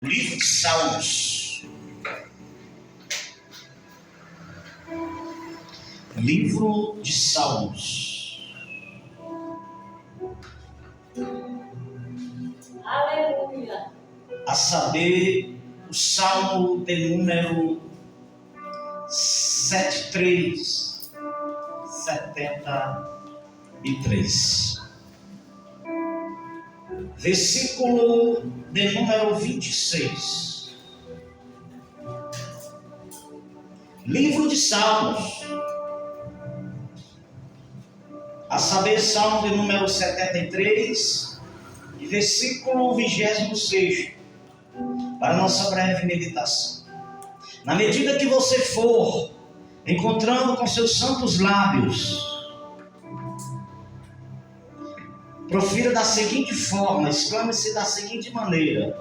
Livro de Salmos. Livro de Salmos. Aleluia. A saber, o Salmo de número 73. Versículo de número 26. Livro de Salmos. A saber, Salmo de número 73, e versículo 26, para a nossa breve meditação. Na medida que você for encontrando com seus santos lábios, profira da seguinte forma, exclame-se da seguinte maneira: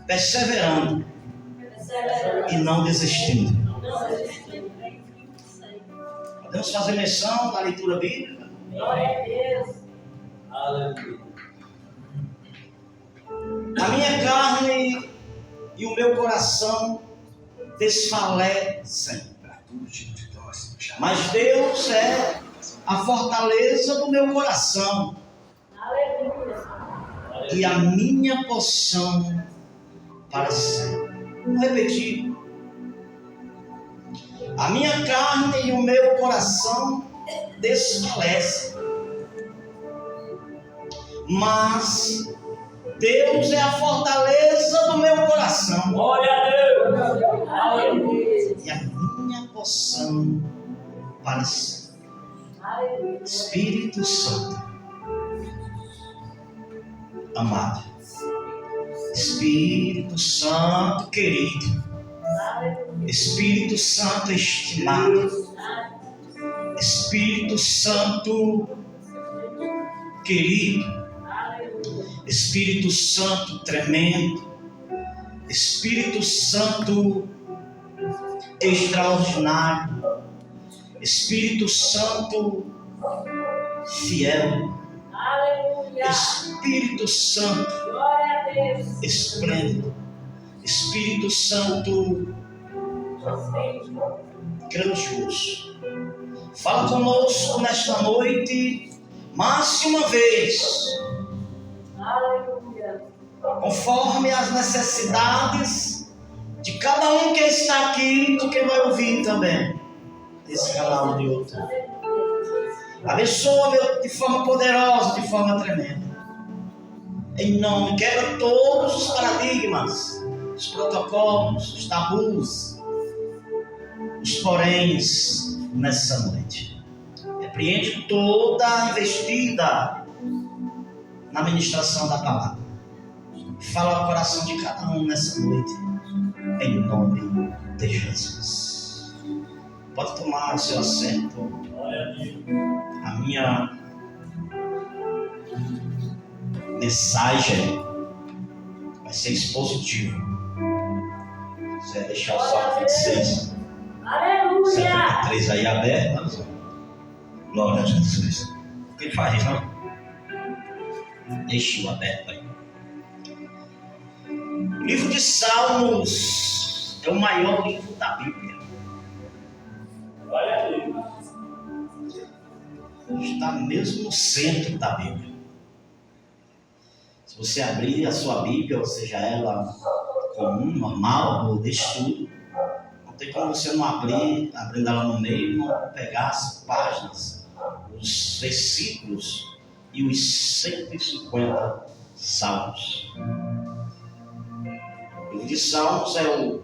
perseverando e não desistindo. Podemos fazer menção da leitura bíblica? Glória a Deus. Aleluia. A minha carne e o meu coração desfalecem, mas Deus é a fortaleza do meu coração Aleluia. e a minha porção para sempre. Vou repetir. A minha carne e o meu coração desfalecem, mas Deus é a fortaleza do meu coração Glória a Deus. Aleluia. e a minha porção para sempre. Aleluia. Espírito Santo, amado, Espírito Santo querido, Espírito Santo estimado, Espírito Santo querido, Espírito Santo tremendo, Espírito Santo extraordinário, Espírito Santo fiel, Aleluia. Espírito Santo Glória a Deus. esplêndido, Espírito Santo grandioso. Fala conosco nesta noite, mais uma vez, Aleluia. conforme as necessidades de cada um que está aqui, de quem vai ouvir também esse canal de outro. Abençoa, meu, de forma poderosa, de forma tremenda. Em nome, quebra todos os paradigmas, os protocolos, os tabus, os poréns nessa noite. Repreende toda a investida na ministração da palavra. Fala ao coração de cada um nessa noite, em nome de Jesus. Pode tomar o seu assento. Glória a Deus. A minha mensagem vai ser expositiva. Se você deixar o Salmo 26, Aleluia. 73 aí aberto, glória a Jesus. O que faz, não? Deixa o aberto aí. O livro de Salmos é o maior livro da Bíblia. Glória a Deus. Está mesmo no centro da Bíblia. Se você abrir a sua Bíblia, ou seja, ela comum, normal, ou de estudo, não tem como você não abrindo ela no meio, não pegar as páginas, os versículos e os 150 salmos. O livro de Salmos é o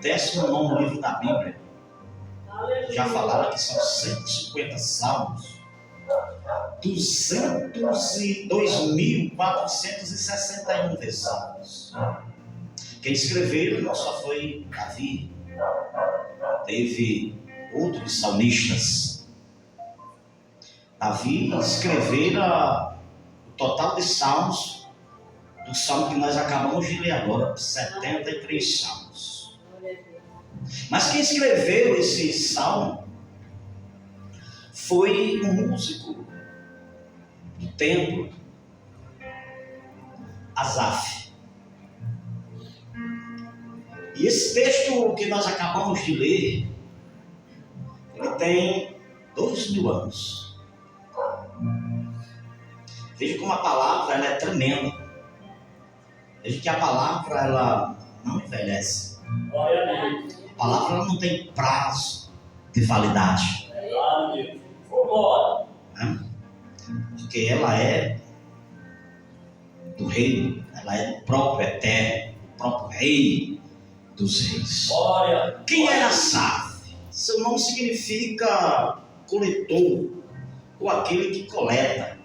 19º livro da Bíblia. Já falaram que são 150 salmos, 202.461 versículos. Quem escreveu não só foi Davi, teve outros salmistas. Davi escrevera o total de salmos, do salmo que nós acabamos de ler agora, 73 salmos. Mas quem escreveu esse salmo foi um músico do templo, Asaf. E esse texto que nós acabamos de ler, ele tem 2000 anos. Veja como a palavra ela é tremenda. Veja que a palavra ela não envelhece. Glória a Deus. A palavra ela não tem prazo de validade. Glória a Deus. Vambora. Né? Porque ela é do reino, ela é do próprio eterno, do próprio rei dos reis. Glória. Quem era Asaf? Seu nome significa coletor, ou aquele que coleta.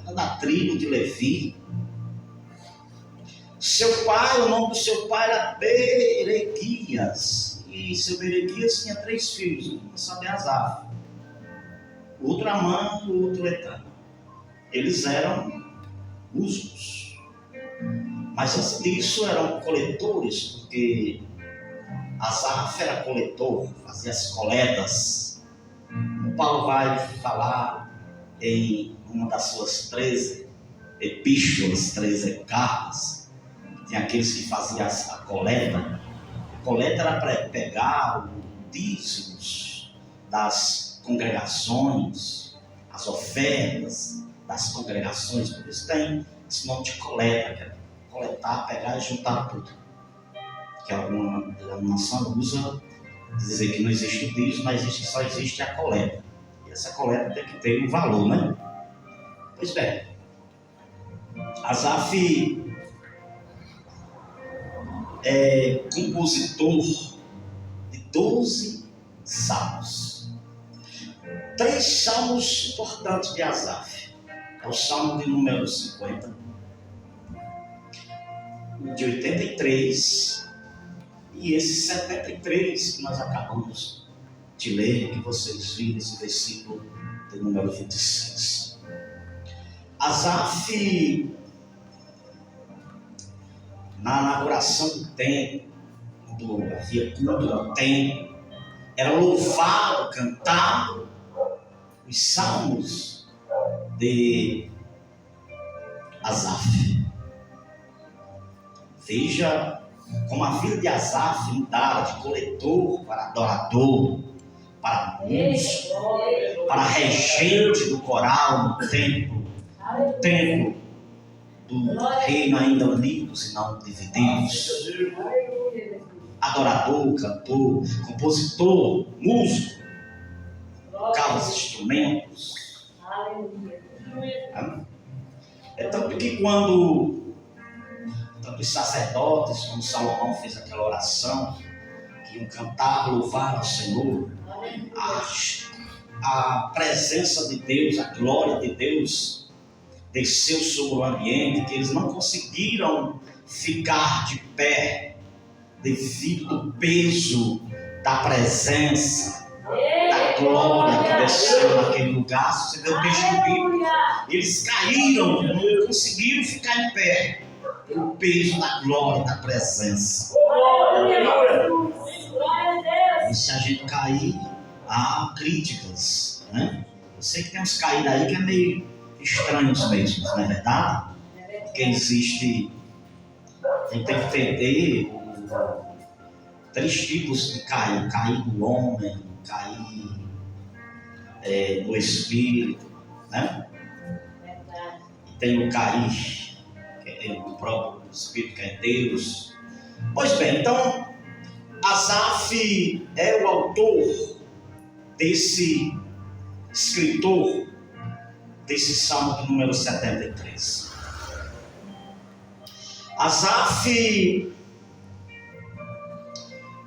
Era da tribo de Levi. Seu pai, o nome do seu pai era Berequias. E seu Berequias tinha 3 filhos, um só de Asaf. O outro Amã e o outro Etan. Eles eram músicos. Mas antes disso eram coletores, porque Asaf era coletor, fazia as coletas. O Paulo vai falar em uma das suas 13 epístolas, 13 cartas, tem aqueles que faziam a coleta. A coleta era para pegar os dízimos das congregações, as ofertas das congregações, por isso tem esse nome de coleta, que é coletar, pegar e juntar tudo. Que alguma denominação usa dizer que não existe o dízimo, mas só existe a coleta. E essa coleta tem que ter um valor, né? Pois bem, Asaf é compositor de 12 salmos. 3 salmos importantes de Asaf. É o salmo de número 50, de 83, e esse 73 que nós acabamos de ler, que vocês viram esse versículo de número 26. Asaf, na inauguração do templo, quando havia culto no templo, era louvado, cantado os salmos de Asaf. Veja como a vida de Asaf mudara de coletor para adorador, para músico, para regente do coral no templo do reino ainda unidos e não divididos. Adorador, cantor, compositor, músico, tocava os instrumentos. É tanto que quando tanto os sacerdotes como Salomão fez aquela oração, que iam cantar, louvar ao Senhor, a presença de Deus, a glória de Deus desceu sobre o ambiente, que eles não conseguiram ficar de pé devido ao peso da presença, da glória que desceu naquele lugar. Se você vê o texto bíblico, eles caíram, não conseguiram ficar em pé pelo peso da glória, da presença. E se a gente cair, há críticas, né? Eu sei que tem uns caídos aí que é meio estranhos mesmo, não é verdade? Porque existe, a gente tem que entender 3 tipos de cair: cair do homem, cair do espírito, né? E tem o cair que é o próprio espírito, que é Deus. Pois bem, então Asaf é o autor desse escritor desse salmo de número 73. Asaf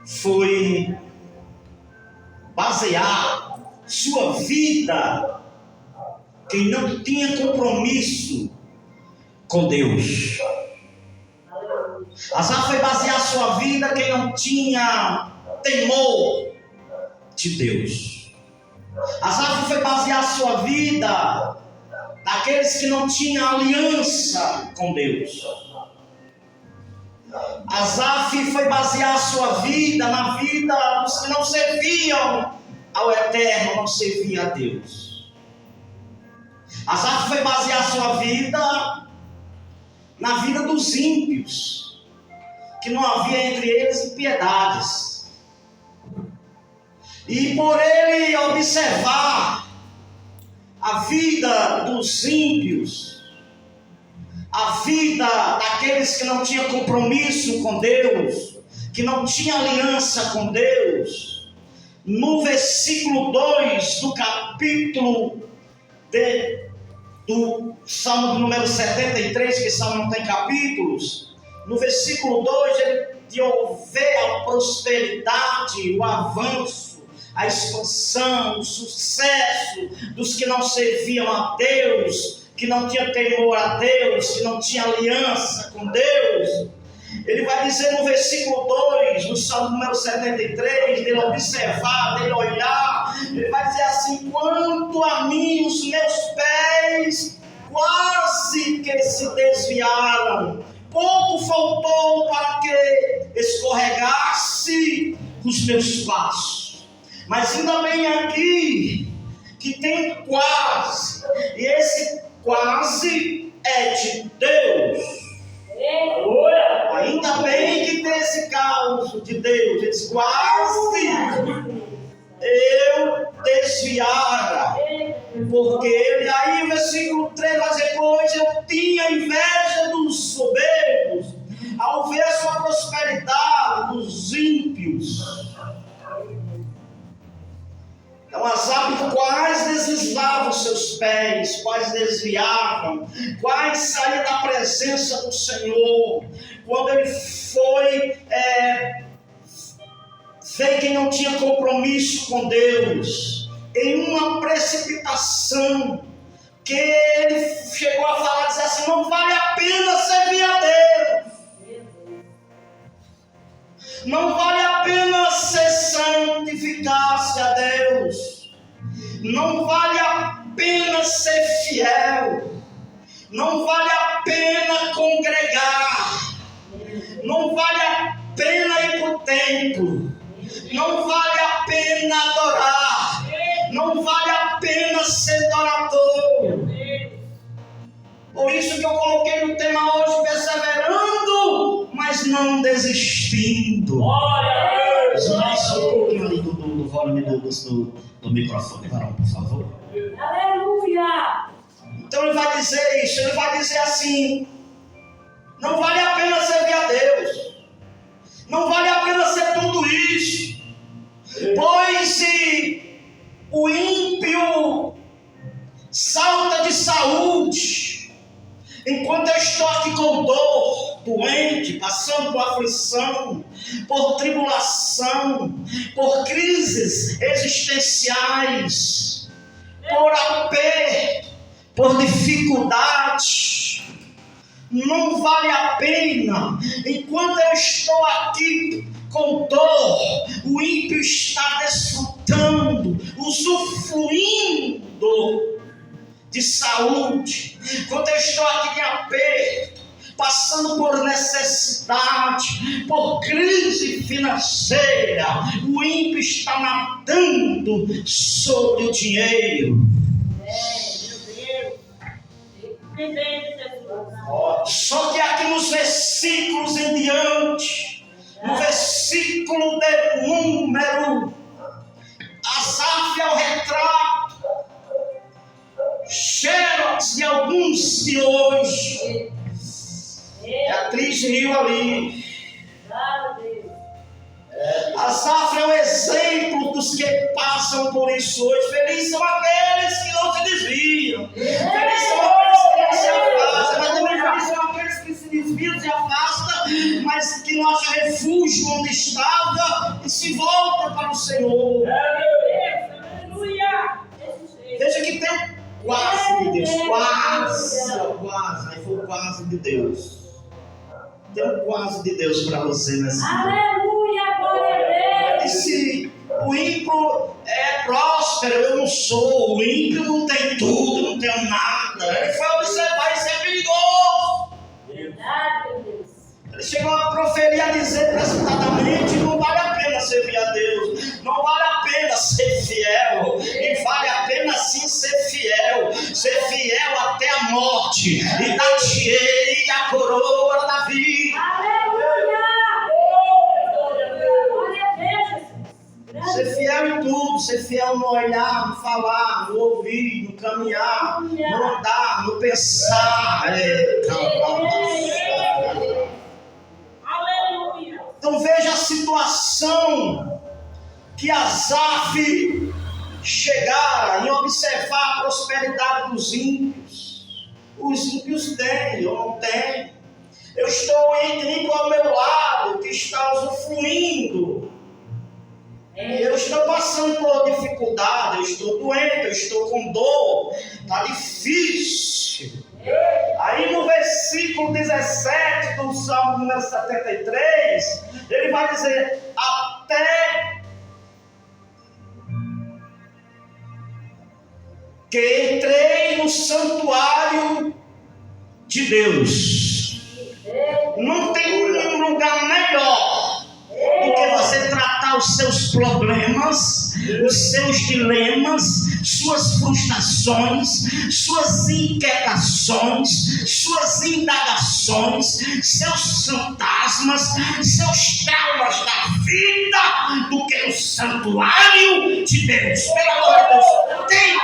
foi basear sua vida quem não tinha compromisso com Deus. Asaf foi basear sua vida quem não tinha temor de Deus. Asaf foi basear sua vida daqueles que não tinham aliança com Deus. Asaf foi basear sua vida na vida dos que não serviam ao Eterno, não serviam a Deus. Asaf foi basear sua vida na vida dos ímpios, que não havia entre eles impiedades. E por ele observar a vida dos ímpios, a vida daqueles que não tinham compromisso com Deus, que não tinham aliança com Deus, no versículo 2 do capítulo do Salmo do número 73, que Salmo não tem capítulos, no versículo 2 ele vê a prosperidade, o avanço, a expansão, o sucesso dos que não serviam a Deus, que não tinham temor a Deus, que não tinham aliança com Deus. Ele vai dizer no versículo 2, no Salmo número 73, dele observar, dele olhar, ele vai dizer assim: quanto a mim, os meus pés quase que se desviaram, pouco faltou para que escorregasse os meus passos. Mas ainda bem aqui que tem quase, e esse quase é de Deus. Aleluia. Ainda bem que tem esse caos de Deus. Ele diz: quase eu desviara, porque ele, aí o versículo 3 vai dizer: pois eu tinha inveja dos soberbos ao ver a sua prosperidade dos ímpios. Então Asaf quase deslizava os seus pés, quase desviavam, quase saía da presença do Senhor, quando ele foi ver quem não tinha compromisso com Deus, em uma precipitação, que ele chegou a falar, dizer assim: não vale a pena servir a Deus, não vale a pena ser santificar-se a Deus, não vale a pena ser fiel, não vale a pena congregar, não vale a pena ir para o templo, não vale a pena adorar, não vale a pena ser adorador. Por isso que eu coloquei no tema hoje: perseverando, mas não desistindo. Glória a Deus. Só um pouquinho ali do volume do microfone, varão, por favor. Aleluia. Então ele vai dizer isso, ele vai dizer assim: não vale a pena servir a Deus, não vale a pena ser tudo isso, pois se o ímpio salta de saúde, enquanto eu estou aqui com dor, doente, passando por aflição, por tribulação, por crises existenciais, por aperto, por dificuldade, não vale a pena. Enquanto eu estou aqui com dor, o ímpio está desfrutando, usufruindo de saúde. Enquanto eu estou aqui em aperto, passando por necessidade, por crise financeira, o ímpio está matando sobre o dinheiro. Só que aqui nos versículos em diante, no versículo de número, Asaf é o retrato, xerox de alguns de hoje. Beatriz riu ali. Asaf é o exemplo dos que passam por isso hoje. Felizes são aqueles que não se desviam. Felizes são aqueles que não se afastam. Mas também felizes são aqueles que se desviam, se afastam, mas que não acham refúgio onde estava e se voltam para o Senhor. Veja que tem um quase de Deus. Quase. Aí foi o quase de Deus. Tem um quase de Deus para você nessa noite. Aleluia, glória a Deus. E se o ímpio é próspero, eu não sou. O ímpio não tem tudo, não tem nada. Ele foi observar, isso é perigoso. Verdade, meu Deus. Ele chegou a proferir, a dizer precipitadamente: não vale a pena servir a Deus, não vale a pena ser fiel, e vale a pena sim ser fiel até a morte, e dar-te-ei a coroa da vida. Aleluia. ser fiel no olhar, no falar, no ouvir, no caminhar, no andar, no pensar. Aleluia. Então veja a situação que Asaf chegara em observar a prosperidade dos ímpios. Os ímpios têm, eu não tenho. Eu estou entre ao meu lado, que está usufruindo. Eu estou passando por dificuldade, eu estou doente, eu estou com dor, está difícil. Aí no versículo 17 do Salmo número 73, ele vai dizer: até que entrei no santuário de Deus. Não tem um lugar melhor do que você tratar os seus problemas, os seus dilemas, suas frustrações, suas inquietações, suas indagações, seus fantasmas, seus traumas da vida, do que o santuário de Deus. Pelo amor de Deus, tem.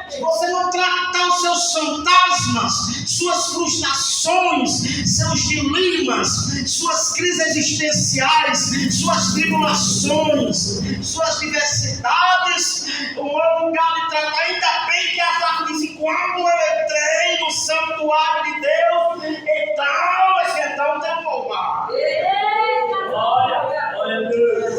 Se você não tratar os seus fantasmas, suas frustrações, seus dilemas, suas crises existenciais, suas tribulações, suas diversidades, o lugar de tratar, ainda bem que Asaf disse: quando eu entrei no santuário de Deus, então tem um lugar. Glória a Deus.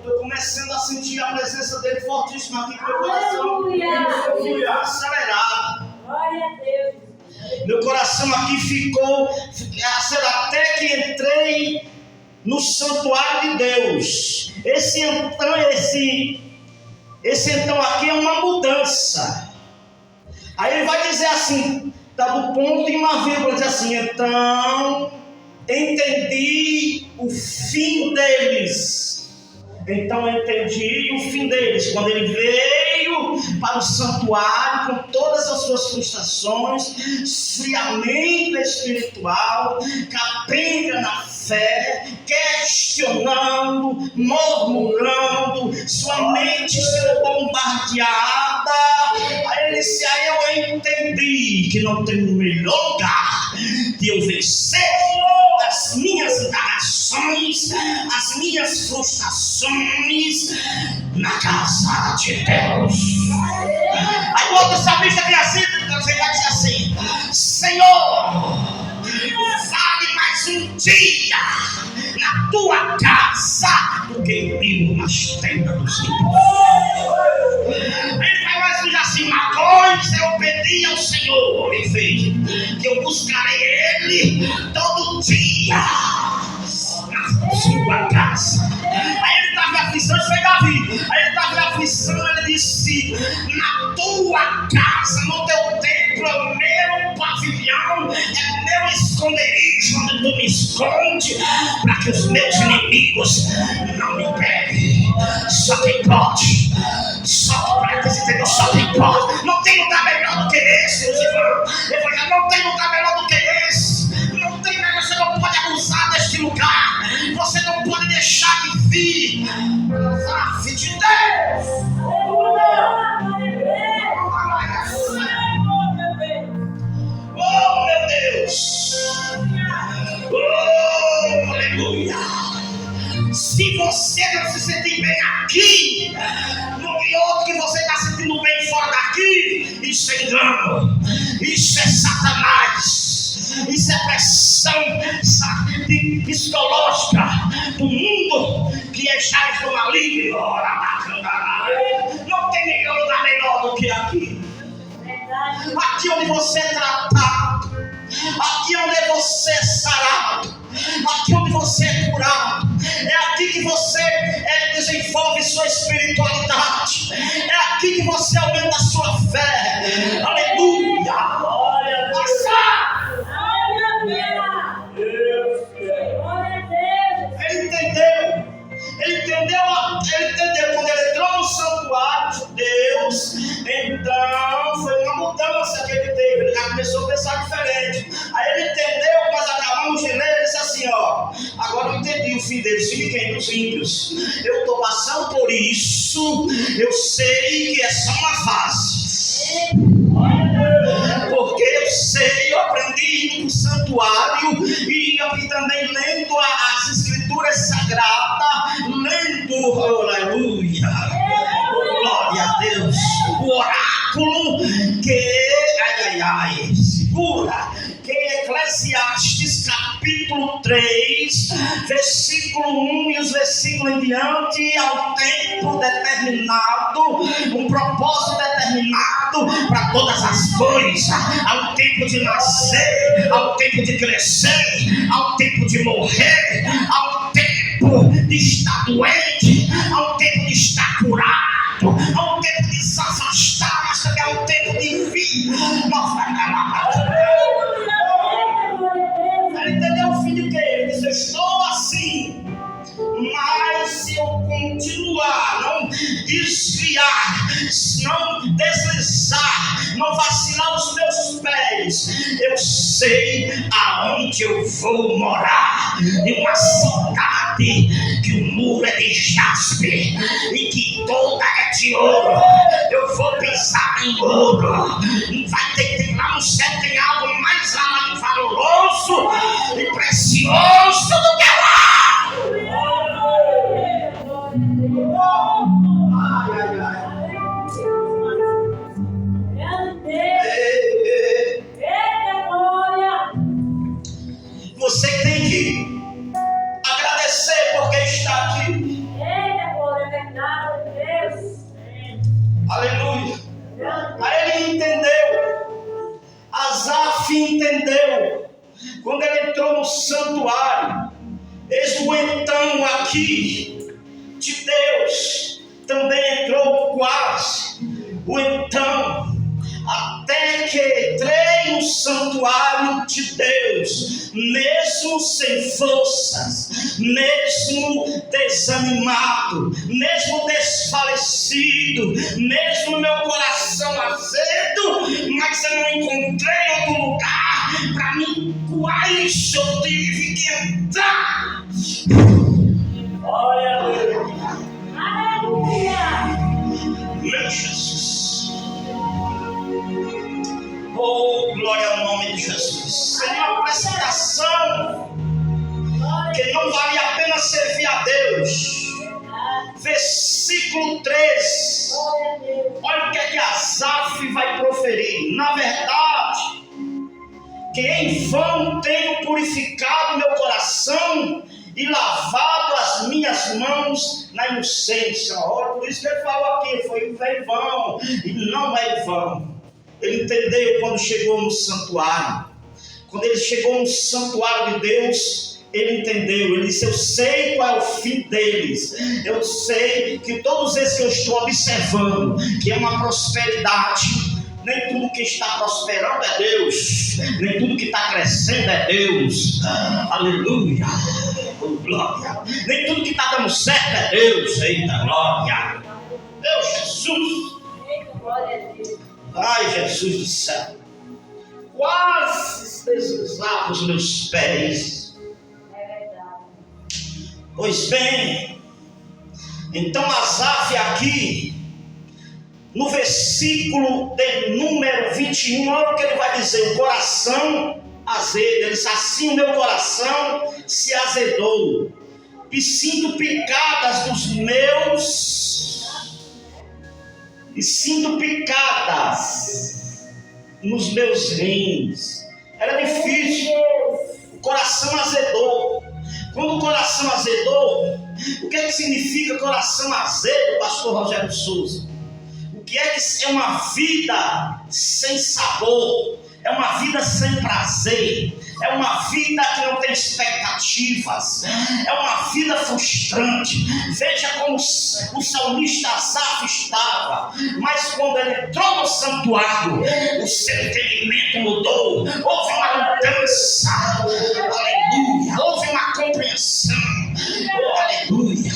Estou começando a sentir a presença dele fortíssima aqui no meu coração. Aleluia. Acelerado. Glória a Deus. Meu coração aqui ficou até que entrei no santuário de Deus. Esse então aqui é uma mudança. Aí ele vai dizer assim, está do ponto e uma vírgula, diz assim: então entendi o fim deles. Então eu entendi o fim deles, quando ele veio para o santuário com todas as suas frustrações, esfriamento espiritual, capenga na fé, questionando, murmurando, sua mente sendo bombardeada. Aí ele disse: aí eu entendi que não tem melhor lugar de eu vencer as minhas indagações, as minhas frustrações na casa de Deus. Aí o outro salmista que vai dizer assim: Senhor, vale mais um dia na tua casa do que 1000 nas tendas dos ímpios. Ele vai mais dizer assim: uma coisa eu pedi ao Senhor e fez, que eu buscarei Ele todo dia na sua casa. Aí ele estava em aflição, isso foi Davi. Aí ele estava em aflição, ele disse: na tua casa, no teu templo, é o meu pavilhão, é meu esconderijo, onde tu me esconde, para que os meus inimigos não me peguem. Só quem pode, só para que você entenda, só quem pode. Não tem lugar melhor do que esse, Evangelho, não tem lugar melhor do que esse. Não tem melhor, você não pode abusar deste lugar. Você não pode deixar de vir a fim de Deus. Oh, meu Deus. Oh, aleluia. Se você não se sentir bem aqui, e outro que você está sentindo bem fora daqui, isso é engano, isso é Satanás, isso é pressão psicológica do mundo que é já do maligno. Não tem lugar melhor do que aqui. Aqui onde você é tratado, aqui onde você é sarado, aqui onde você é curado, é aqui que você desenvolve sua espiritualidade, é aqui que você aumenta a sua fé. Aleluia! Glória a Deus. Ele entendeu quando ele entrou no santuário de Deus. Então foi uma mudança que ele teve, ele já começou a pensar diferente. Aí ele entendeu, nós acabamos de ler, ele disse assim: ó, agora eu entendi o fim deles. Fim de quem? Dos ímpios. Eu estou passando por isso. Eu sei que é só uma fase. Porque eu sei, eu aprendi no santuário e eu também lendo as escrituras sagradas, lendo, aleluia, glória a Deus, o oráculo que, segura, que Eclesiastes capítulo 3, versículo 1 e os versículos em diante, ao tempo determinado, um propósito determinado para todas as coisas, há um tempo de nascer, há um tempo de crescer, há um tempo de morrer, há um tempo de estar doente, há um tempo de estar curado, há um tempo de se afastar, mas também há um tempo de vir. Ele entendeu o fim de quê? Ele disse: eu estou assim, mas se eu continuar, não desviar, não deslizar, não vacilar os meus pés, eu sei aonde eu vou morar. Em uma cidade que o muro é de jaspe e que toda é de ouro. Eu vou pisar em ouro. Vai ter lá no céu, tem algo mais valoroso e precioso do que lá. Você tem que agradecer porque está aqui. Aleluia. Aí ele entendeu. Asaf entendeu. Quando ele entrou no santuário, eis o então aqui de Deus também entrou quase. O então, até que entrei no santuário de Deus, mesmo sem forças, mesmo desanimado, mesmo desfalecido, mesmo meu coração azedo, mas eu não encontrei outro lugar para mim. Quais eu tive que entrar? Olha, Meu Jesus. Oh, glória ao nome de Jesus. Senhor, presta atenção, que não vale a pena servir a Deus. Versículo 3. Olha o que é que Asaf vai proferir. Na verdade, que em vão tenho purificado meu coração e lavado as minhas mãos na inocência. Olha, por isso que ele falou aqui, foi em vão, e não é em vão. Ele entendeu quando chegou no santuário. Quando ele chegou no santuário de Deus, ele entendeu. Ele disse: eu sei qual é o fim deles. Eu sei que todos esses que eu estou observando, que é uma prosperidade. Nem tudo que está prosperando é Deus. Nem tudo que está crescendo é Deus. Aleluia. Oh, glória. Nem tudo que está dando certo é Deus. Eita, glória. Meu Jesus. Ai, Jesus do céu. Quase deslizava os meus pés. Pois bem, então Asaf aqui, no versículo de número 21, olha o que ele vai dizer: o coração azedo. Ele disse: assim o meu coração se azedou, e sinto picadas dos nos meus rins. Era difícil, o coração azedou. Quando o coração azedou, o que é que significa coração azedo, pastor Rogério Souza? O que é que é uma vida sem sabor, é uma vida sem prazer, é uma vida que não tem expectativas, é uma vida frustrante. Veja como o salmista Asaf estava, mas quando ele entrou no santuário, o seu entendimento mudou, houve uma mudança, aleluia, houve uma compreensão, aleluia,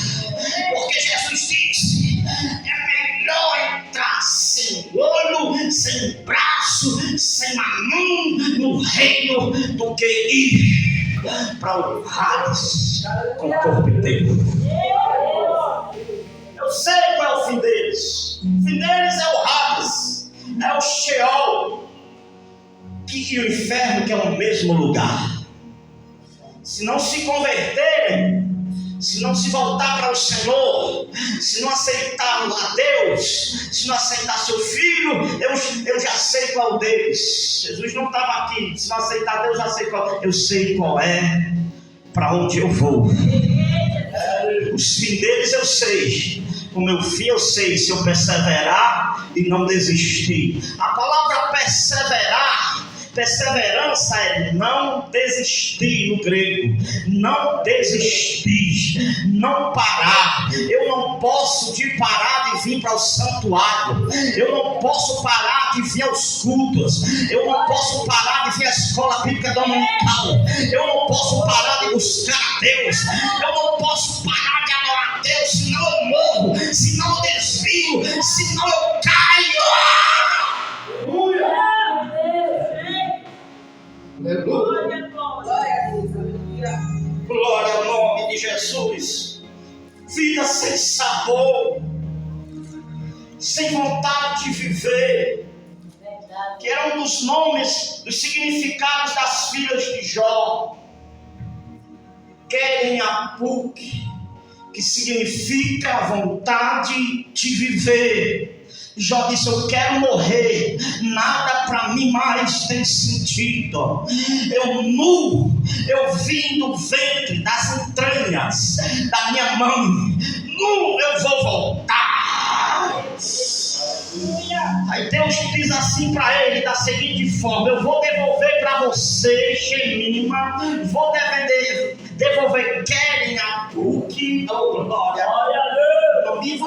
porque Jesus disse: é melhor entrar sem olho, sem braço, sem uma mão no reino do que ir. para o Hades com o corpo inteiro. Eu sei qual é o fim deles. O fim deles é o Hades, é o Sheol, e o inferno, que é o mesmo lugar. Se não se converterem, se não se voltar para o Senhor, se não aceitar a Deus, se não aceitar seu filho, eu já sei qual deles. Jesus não estava aqui. Se não aceitar Deus, já sei qual. Eu sei qual é, para onde eu vou. Os fins deles eu sei. O meu fim eu sei, se eu perseverar e não desistir. A palavra perseverança é não desistir no grego. Não desistir, não parar. Eu não posso parar de vir para o santuário. Eu não posso parar de vir aos cultos. Eu não posso parar de vir à escola bíblica dominical. Eu não posso parar de buscar a Deus. Eu não posso parar de adorar a Deus, senão eu morro, senão eu desvio, senão eu caio. Aleluia. Glória ao nome de Jesus. Vida sem sabor, sem vontade de viver, que era um dos nomes, dos significados das filhas de Jó. Querem a PUC, que significa vontade de viver. Jó disse: eu quero morrer, nada para mim mais tem sentido. Eu nu, eu vim do ventre, das entranhas da minha mãe, nu eu vou voltar. Aí Deus diz assim para ele, da seguinte forma: eu vou devolver para você, Jemima, vou devolver querem a PUC, oh glória, e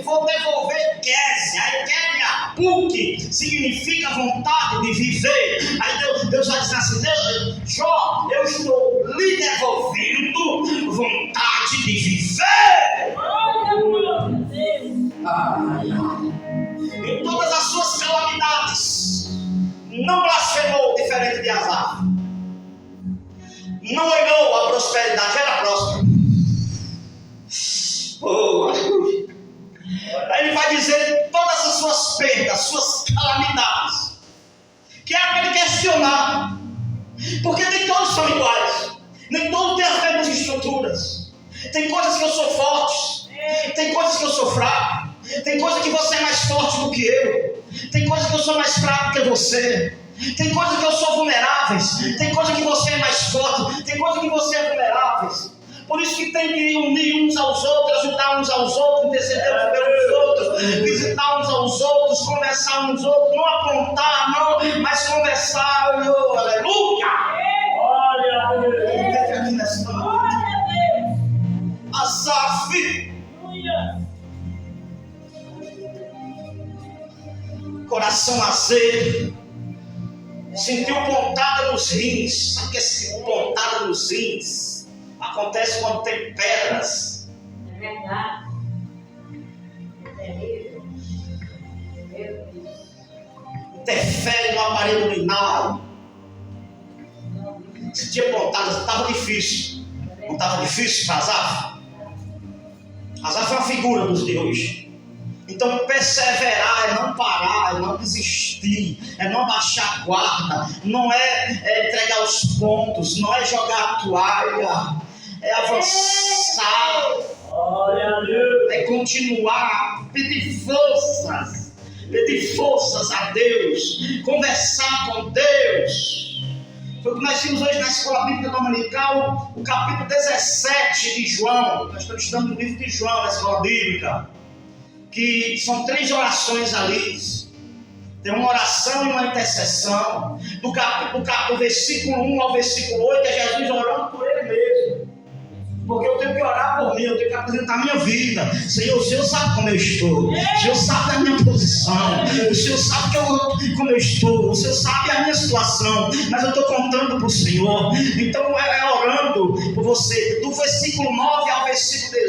vou devolver Kézia. Aí querem a PUC significa vontade de viver. Aí Deus vai dizer assim: Jó, eu estou lhe devolvendo vontade de viver. Em todas as suas calamidades, não blasfemou, diferente de Asaf. Não olhou a prosperidade, era próspero. Oh, aleluia. Aí ele vai dizer todas as suas perdas, suas calamidades, que é para ele questionar, porque nem todos são iguais, nem todos têm as mesmas estruturas. Tem coisas que eu sou forte, tem coisas que eu sou fraco, tem coisas que você é mais forte do que eu, tem coisas que eu sou mais fraco que você, tem coisas que eu sou vulneráveis, tem coisas que você é mais forte, tem coisas que você é vulneráveis. Por isso que tem que unir uns aos outros, ajudar uns aos outros, interceder pelos outros, visitar uns aos outros, conversar uns aos outros, não apontar, não, mas conversar. Oh, aleluia! Glória a Deus! Asaf, coração azedo, sentiu pontada nos rins. Sabe o que é sentir pontada nos rins? Acontece quando tem pedras. É verdade. É terrível. Meu Deus. Interfere no aparelho urinário. Se tinha pontada, estava difícil. Não estava difícil para Asaf? Asaf é uma figura dos de hoje. Então perseverar é não parar, é não desistir, é não baixar a guarda, não é entregar os pontos, não é jogar a toalha, é avançar, é continuar, pedir forças a Deus, conversar com Deus. Foi o que nós vimos hoje na Escola Bíblica Dominical, o capítulo 17 de João. Nós estamos estudando o livro de João na Escola Bíblica, que são 3 orações ali. Tem uma oração e uma intercessão. Do versículo 1 ao versículo 8 é Jesus orando por ele mesmo. Porque eu tenho que orar por mim, eu tenho que apresentar a minha vida. Senhor, o Senhor sabe como eu estou. O Senhor sabe a minha posição. O Senhor sabe como eu estou. O Senhor sabe a minha situação. Mas eu estou contando para o Senhor. Então é orando por você. Do versículo 9 ao versículo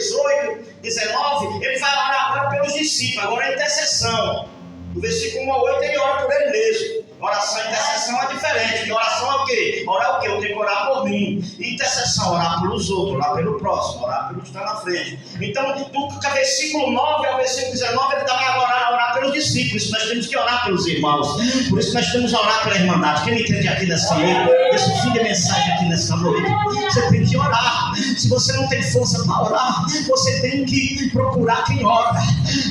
19, ele vai orar agora pelos discípulos. Agora é intercessão. Do versículo 1 ao 8 ele ora por ele mesmo. Oração e intercessão é diferente. Porque oração é o quê? Orar o quê? Eu tenho que orar por mim. E intercessão, orar pelos outros, orar pelo próximo, orar pelo que está na frente. Então, do versículo 9 ao versículo 19, ele também agora orar pelos discípulos. Nós temos que orar pelos irmãos. Por isso nós temos que orar pela irmandade. Quem me entende aqui nessa noite, esse fim de mensagem aqui nessa noite, você tem que orar. Se você não tem força para orar, você tem que procurar quem ora.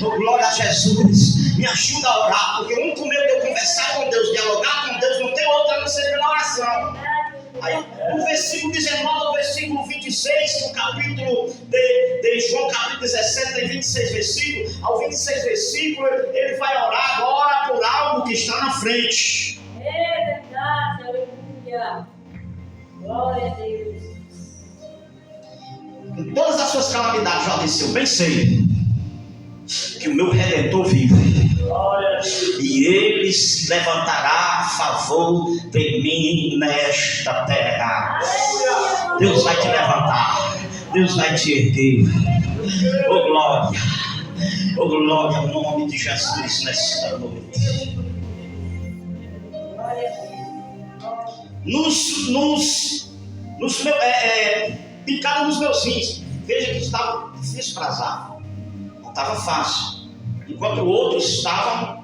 Oh, glória a Jesus. Me ajuda a orar, porque um com medo de eu conversar com Deus, dialogar com Deus, não tem outra a não ser pela oração. Aí, no versículo 19 ao versículo 26, no capítulo de João, capítulo 17, tem 26 versículos. Ao 26 versículos, ele vai orar agora por algo que está na frente. É verdade, aleluia. Glória a Deus. Em todas as suas calamidades, já disse, eu bem sei que o meu Redentor vive. E ele se levantará a favor de mim nesta terra. Deus vai te levantar. Deus vai te erguer. Oh glória. Oh glória, no nome de Jesus nesta noite. Picado nos meus rins. Veja que estava difícil para Azar. Não estava fácil. Enquanto outros estavam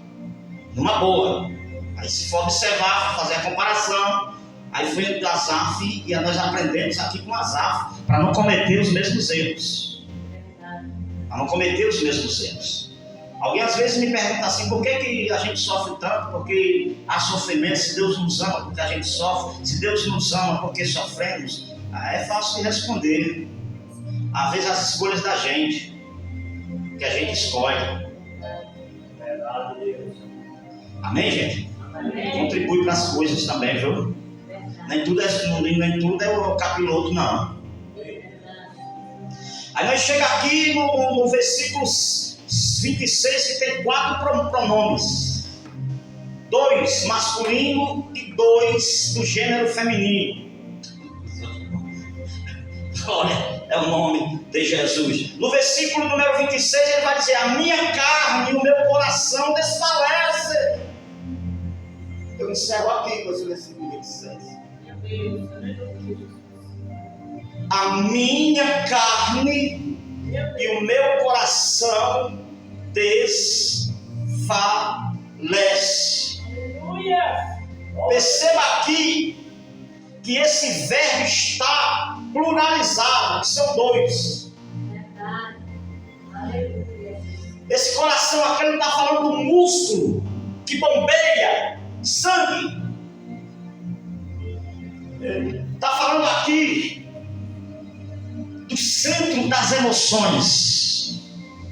numa boa. Aí se for observar, fazer a comparação, aí foi entre Asaf e nós aprendemos aqui com Asaf para não cometer os mesmos erros. Para não cometer os mesmos erros. Alguém às vezes me pergunta assim, por que a gente sofre tanto? Porque há sofrimento, se Deus nos ama porque a gente sofre, se Deus nos ama porque sofremos. É fácil de responder. Às vezes as escolhas da gente, que a gente escolhe. Amém, gente? Amém. Contribui para as coisas também, viu? Nem tudo é o capiloto, não. Aí nós chegamos aqui no versículo 26, que tem 4 pronomes: 2 masculino e 2 do gênero feminino. Olha, é o nome de Jesus. No versículo número 26, ele vai dizer: a minha carne e o meu coração desfalecem. Eu encerro aqui com esse versículo 26. A minha carne e o meu coração desfalecem. Perceba aqui que esse verbo está pluralizado, que são 2. Esse coração aqui não está falando do músculo que bombeia sangue. Está falando aqui do centro das emoções,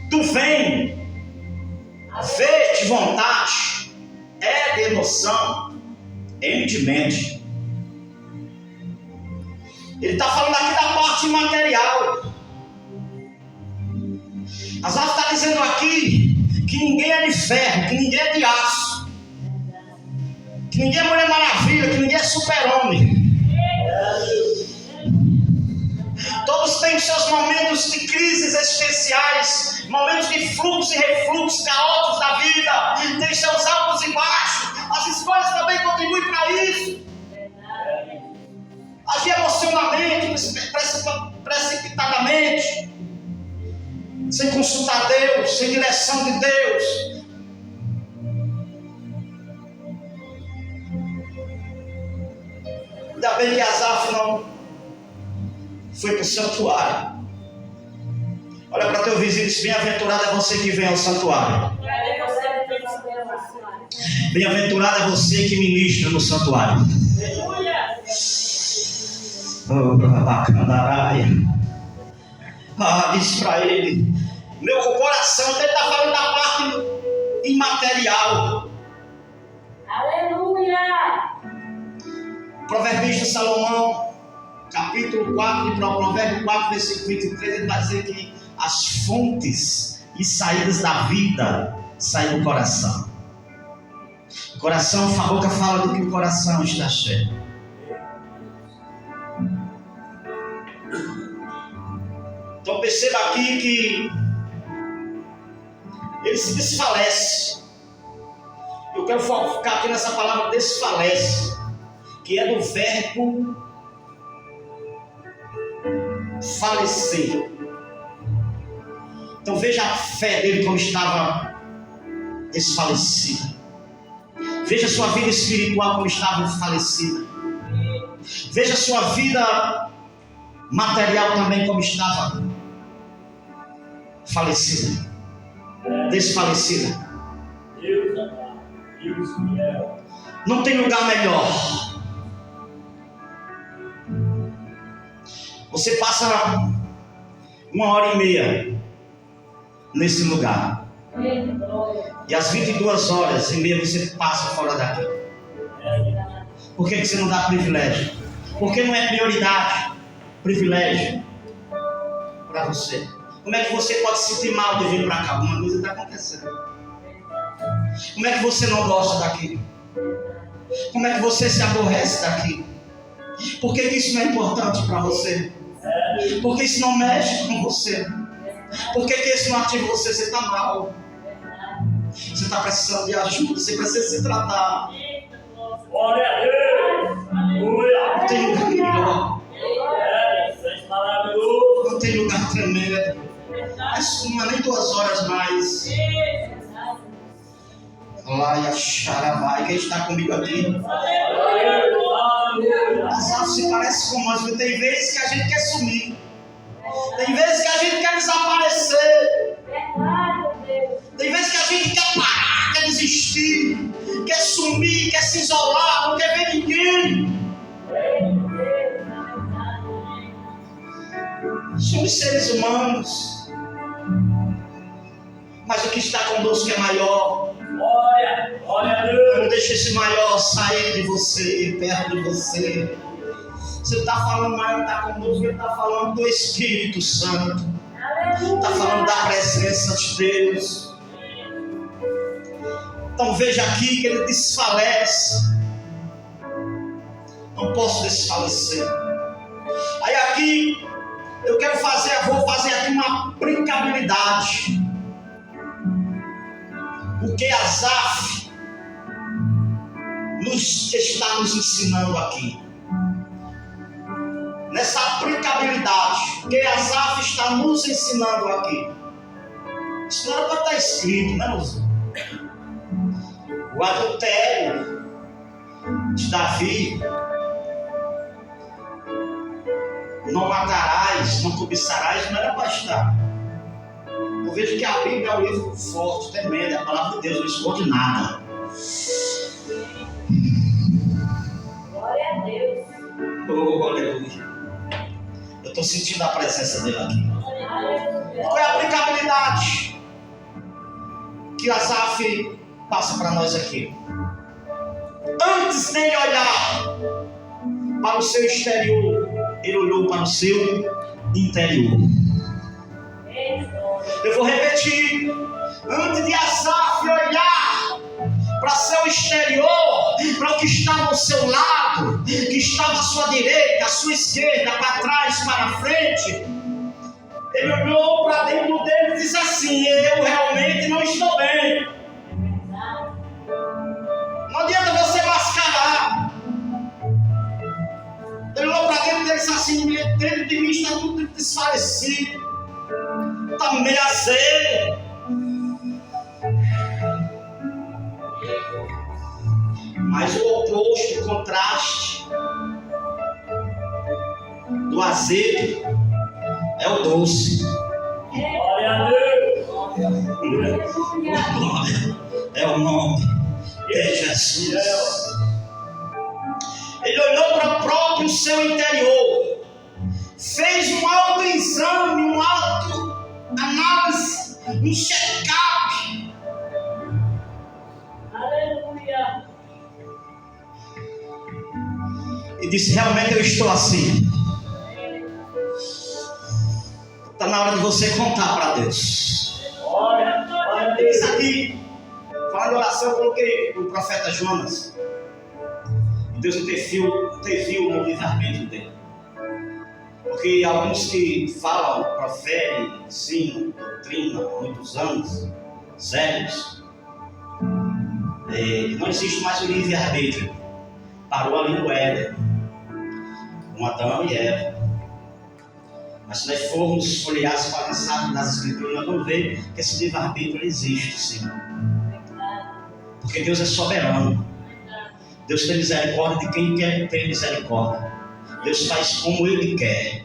do vem, V de vontade, E de emoção, M de mente. Ele está falando aqui da parte material. Asaf está dizendo aqui que ninguém é de ferro, que ninguém é de aço, que ninguém é Mulher Maravilha, que ninguém é super-homem. Todos têm seus momentos de crises existenciais, momentos de fluxo e refluxo caóticos da vida, tem seus altos e baixos. As escolhas também contribuem para isso. Agir emocionalmente, precipitadamente, sem consultar Deus, sem direção de Deus. Ainda bem que Asaf não foi para o santuário. Olha para teu vizinho e diz: bem-aventurado é você que vem ao santuário. Bem-aventurado é você que ministra no santuário. Oh, bacana. Diz para ele: meu coração, ele está falando da parte imaterial. Aleluia! Proverbista Salomão, capítulo 4, de Provérbio 4, versículo 23, ele vai dizer que as fontes e saídas da vida saem do coração. O coração, a boca fala do que o coração está cheio. Então perceba aqui que ele se desfalece. E o Eu quero focar aqui nessa palavra desfalece, que é do verbo falecer. Então veja a fé dele como estava desfalecida. Veja a sua vida espiritual como estava falecida. Veja a sua vida material também como estava falecida, desfalecida. Não tem lugar melhor. Você passa 1h30 nesse lugar, e às 22h30 você passa fora daqui. Por que você não dá privilégio? Porque não é prioridade, privilégio para você. Como é que você pode se sentir mal de vir para cá? Alguma coisa está acontecendo. Como é que você não gosta daqui? Como é que você se aborrece daqui? Por que isso não é importante para você? Por que isso não mexe com você? Por que isso não ativa você? Você está mal. Você está precisando de ajuda. Você precisa se tratar. Glória a Deus! Aleluia! Não tem lugar melhor. Maravilhoso! Não tem lugar tremendo. Mas não é nem 2 horas mais. Lá e a Xaravai. Quem está comigo aqui? As aves se parecem com nós, mas tem vezes que a gente quer sumir. Tem vezes que a gente quer desaparecer. Tem vezes que a gente quer parar, quer desistir, quer sumir, quer se isolar, não quer ver ninguém. Somos seres humanos, mas o que está conosco é maior. Glória a Deus! Não deixe esse maior sair de você, perto de você. Você está falando maior, está conosco, ele está falando do Espírito Santo. Está falando da presença de Deus. Então veja aqui que ele desfalece. Não posso desfalecer. Aí aqui eu vou fazer aqui uma aplicabilidade. O que Asaf está nos ensinando aqui. Nessa aplicabilidade, o que Asaf está nos ensinando aqui. Isso não era para estar escrito, né, meus irmãos? O adultério de Davi. Não matarás, não cobiçarás, não era para estar. Eu vejo que a Bíblia é um livro forte, tremendo, é a palavra de Deus, não esconde nada. Glória a Deus. Oh, aleluia. Eu estou sentindo a presença dele aqui. Qual é a aplicabilidade que Asaf passa para nós aqui? Antes dele olhar para o seu exterior, ele olhou para o seu interior. Eu vou repetir. Antes de Asaf olhar para seu exterior, para o que estava ao seu lado, que estava à sua direita, à sua esquerda, para trás, para frente, ele olhou para dentro dele e disse assim: eu realmente não estou bem. Não adianta você mascarar. Ele olhou para dentro dele e disse assim: dentro de mim está tudo desfalecido, está meio azedo. Mas o oposto, o contraste do azedo é o doce. Glória a Deus! Glória é o nome de Jesus. Ele olhou para o próprio seu interior, fez um autoexame, um autoanálise, um check-up. Aleluia. E disse: realmente eu estou assim. Está na hora de você contar para Deus. Glória a Deus! Isso aqui, falando de oração, eu coloquei o profeta Jonas. Deus interviu no livramento dele. Porque alguns que falam, proferem, ensinam, doutrina há muitos anos, sérios, Não existe mais o livre-arbítrio. Parou ali no Éden, com Adão e Eva. Mas se nós formos folhear as passagens das Escrituras, nós vamos ver que esse livre-arbítrio existe, sim. Porque Deus é soberano. Deus tem misericórdia de quem quer ter misericórdia. Deus faz como Ele quer.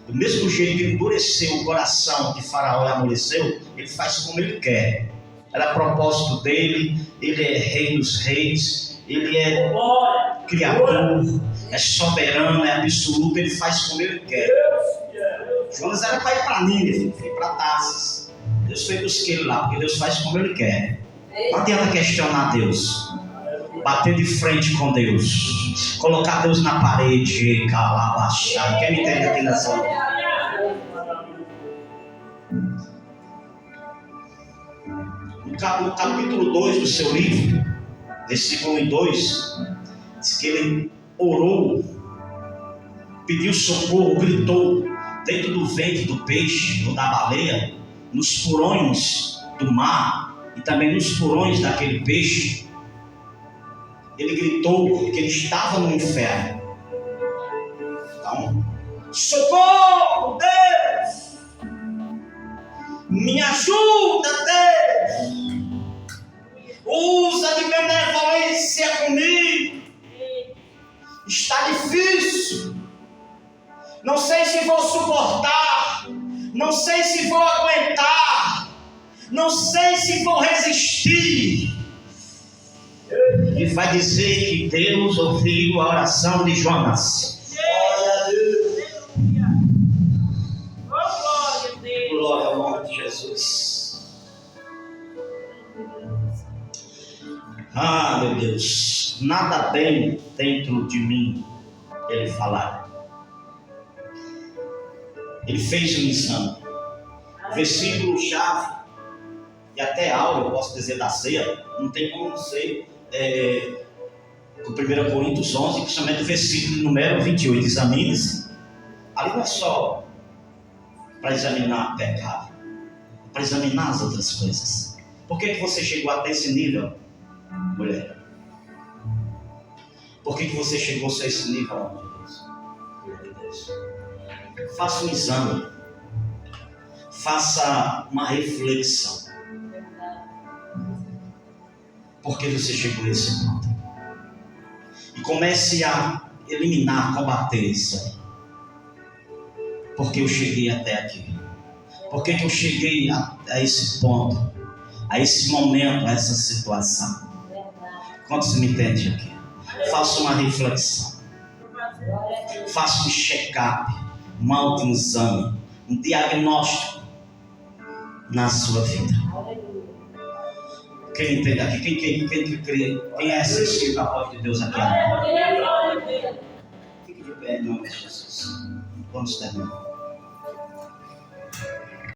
Do mesmo jeito que Ele endureceu o coração de Faraó e amoleceu, Ele faz como Ele quer. Era propósito dele. Ele é Rei dos Reis. Ele é Criador. É soberano, é absoluto. Ele faz como Ele quer. Jonas era para ir para Nínive, foi para Tarsis. Deus foi buscar ele lá, porque Deus faz como Ele quer. Não adianta questionar Deus. Bater de frente com Deus. Colocar Deus na parede. Calar, baixar. Quem me entende aqui nessa hora? No capítulo 2 do seu livro, versículo 1 e 2, diz que ele orou, pediu socorro, gritou dentro do ventre do peixe ou da baleia, nos furões do mar e também nos furões daquele peixe. Ele gritou que ele estava no inferno. Então, socorro, Deus! Me ajuda, Deus! Usa de benevolência comigo. Está difícil. Não sei se vou suportar. Não sei se vou aguentar. Não sei se vou resistir. E vai dizer que Deus ouviu a oração de Jonas. Glória a Deus. Glória ao nome de Jesus. Ah, meu Deus, nada bem dentro de mim, ele falar. Ele fez um exame. Versículo chave e até aula, eu posso dizer, da ceia, não tem como não ser o 1 Coríntios 11, principalmente o versículo número 28. Examine-se. Ali não é só para examinar o pecado, é para examinar as outras coisas. Por que você chegou até esse nível, mulher? Por que você chegou a esse nível, meu Deus? Faça um exame. Faça uma reflexão. Por que você chegou a esse ponto? E comece a eliminar, combater isso aí. Por que eu cheguei até aqui? Por que eu cheguei a esse ponto? A esse momento, a essa situação? Quantos me entendem aqui? Faça uma reflexão. Faça um check-up, um autoexame, um diagnóstico na sua vida. Quem entende aqui? Quem é sensível à voz de Deus aqui? Fique de pé em nome de Jesus. Vamos terminar.